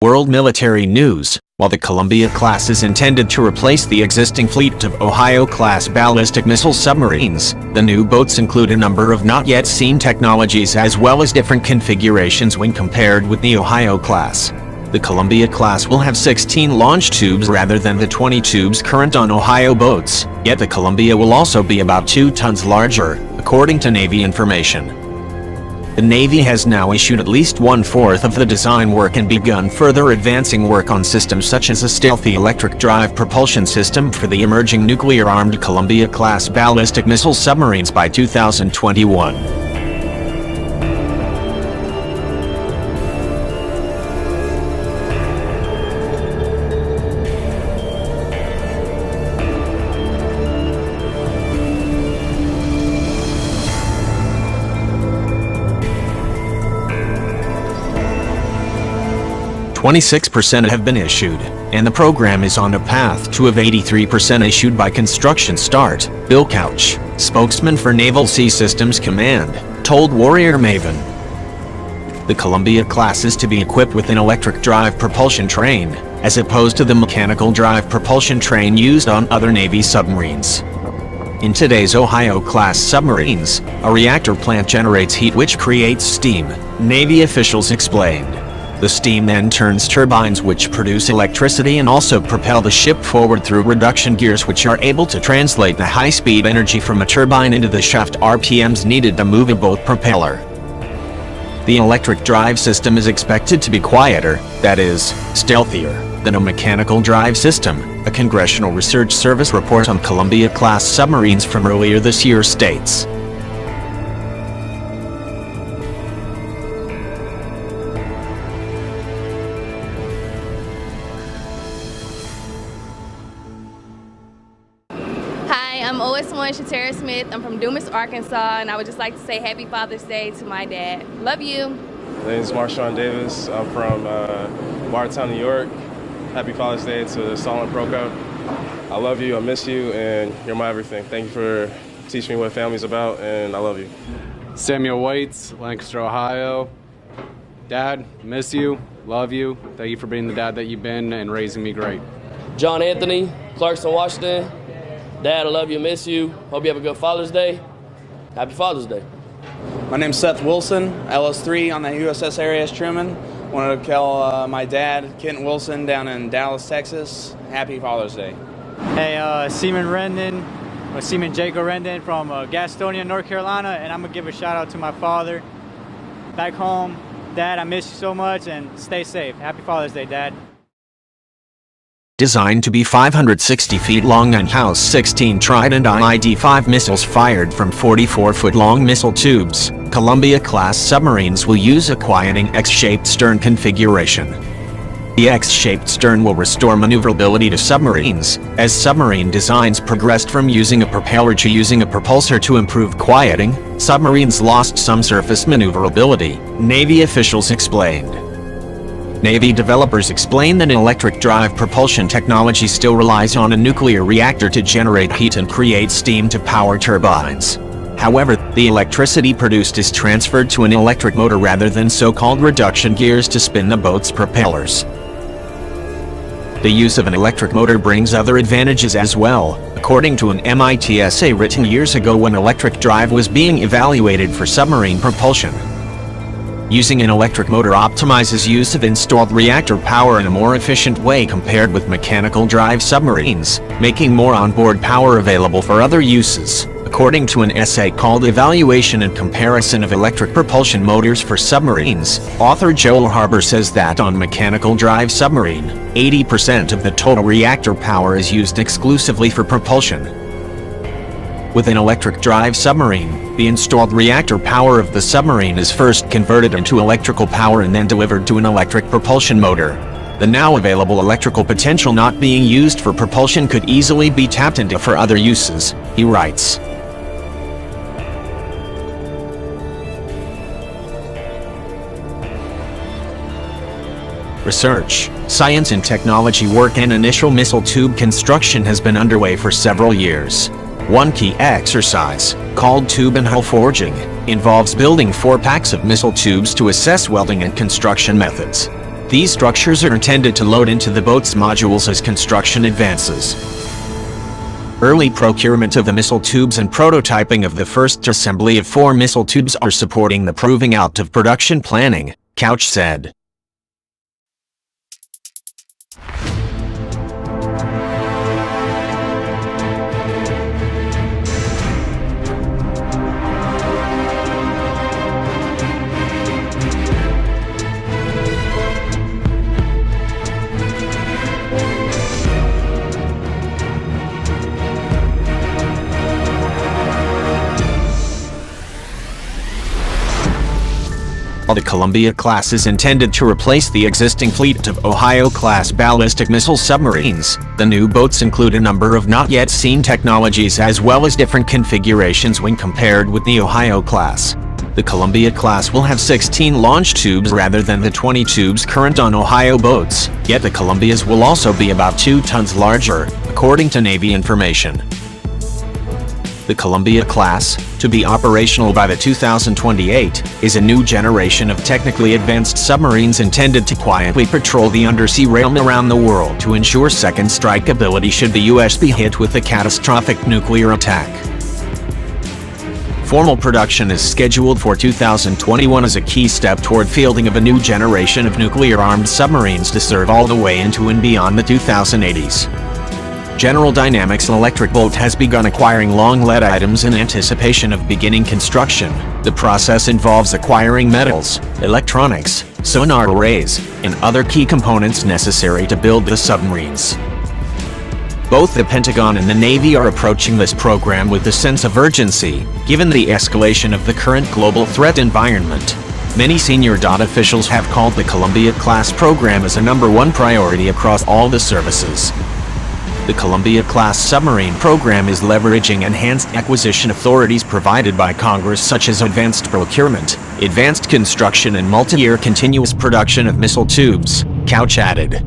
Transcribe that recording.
world military news. While the Columbia-class is intended to replace the existing fleet of Ohio-class ballistic missile submarines, the new boats include a number of not-yet-seen technologies as well as different configurations when compared with the Ohio-class. The Columbia-class will have 16 launch tubes rather than the 20 tubes current on Ohio boats, yet the Columbia will also be about 2 tons larger, according to Navy information. The Navy has now issued at least 1/4 of the design work and begun further advancing work on systems such as a stealthy electric drive propulsion system for the emerging nuclear-armed Columbia-class ballistic missile submarines by 2021. "26% have been issued, and the program is on a path to have 83% issued by construction start," Bill Couch, spokesman for Naval Sea Systems Command, told Warrior Maven. The Columbia-class is to be equipped with an electric drive propulsion train, as opposed to the mechanical drive propulsion train used on other Navy submarines. In today's Ohio-class submarines, a reactor plant generates heat which creates steam, Navy officials explained. The steam then turns turbines which produce electricity and also propel the ship forward through reduction gears which are able to translate the high-speed energy from a turbine into the shaft RPMs needed to move a boat propeller. The electric drive system is expected to be quieter, that is, stealthier, than a mechanical drive system, a Congressional Research Service report on Columbia-class submarines from earlier this year states. I'm OS1 Shatara Smith. I'm from Dumas, Arkansas, and I would just like to say Happy Father's Day to my dad. Love you. My name is Marshawn Davis. I'm from Watertown, New York. Happy Father's Day to Solon Prokop. I love you, I miss you, and you're my everything. Thank you for teaching me what family's about, and I love you. Samuel Waits, Lancaster, Ohio. Dad, miss you, love you. Thank you for being the dad that you've been and raising me great. John Anthony, Clarkson, Washington. Dad, I love you, miss you. Hope you have a good Father's Day. Happy Father's Day. My name's Seth Wilson, LS3 on the USS Arias Truman. Wanted to call my dad, Kent Wilson, down in Dallas, Texas. Happy Father's Day. Hey, Seaman Jacob Rendon from Gastonia, North Carolina, and I'm gonna give a shout out to my father back home. Dad, I miss you so much, and stay safe. Happy Father's Day, Dad. Designed to be 560 feet long and house 16 Trident IID-5 missiles fired from 44-foot-long missile tubes, Columbia-class submarines will use a quieting X-shaped stern configuration. The X-shaped stern will restore maneuverability to submarines, as submarine designs progressed from using a propeller to using a propulsor to improve quieting. Submarines lost some surface maneuverability, Navy officials explained. Navy developers explain that electric drive propulsion technology still relies on a nuclear reactor to generate heat and create steam to power turbines. However, the electricity produced is transferred to an electric motor rather than so-called reduction gears to spin the boat's propellers. The use of an electric motor brings other advantages as well, according to an MIT essay written years ago when electric drive was being evaluated for submarine propulsion. Using an electric motor optimizes use of installed reactor power in a more efficient way compared with mechanical drive submarines, making more onboard power available for other uses, according to an essay called Evaluation and Comparison of Electric Propulsion Motors for Submarines. Author Joel Harbour says that on mechanical drive submarine, 80% of the total reactor power is used exclusively for propulsion. With an electric drive submarine, the installed reactor power of the submarine is first converted into electrical power and then delivered to an electric propulsion motor. The now available electrical potential not being used for propulsion could easily be tapped into for other uses, he writes. Research, science and technology work and initial missile tube construction has been underway for several years. One key exercise, called tube and hull forging, involves building 4 packs of missile tubes to assess welding and construction methods. These structures are intended to load into the boat's modules as construction advances. Early procurement of the missile tubes and prototyping of the first assembly of 4 missile tubes are supporting the proving out of production planning, Couch said. The Columbia class is intended to replace the existing fleet of Ohio-class ballistic missile submarines. The new boats include a number of not-yet-seen technologies as well as different configurations when compared with the Ohio class. The Columbia class will have 16 launch tubes rather than the 20 tubes current on Ohio boats, yet the Columbias will also be about 2 tons larger, according to Navy information. The Columbia class, to be operational by the 2028, is a new generation of technically advanced submarines intended to quietly patrol the undersea realm around the world to ensure second strike ability should the U.S. be hit with a catastrophic nuclear attack. Formal production is scheduled for 2021 as a key step toward fielding of a new generation of nuclear-armed submarines to serve all the way into and beyond the 2080s. General Dynamics Electric Boat has begun acquiring long lead items in anticipation of beginning construction. The process involves acquiring metals, electronics, sonar arrays, and other key components necessary to build the submarines. Both the Pentagon and the Navy are approaching this program with a sense of urgency, given the escalation of the current global threat environment. Many senior DOT officials have called the Columbia-class program as a #1 priority across all the services. The Columbia-class submarine program is leveraging enhanced acquisition authorities provided by Congress such as advanced procurement, advanced construction and multi-year continuous production of missile tubes, Couch added.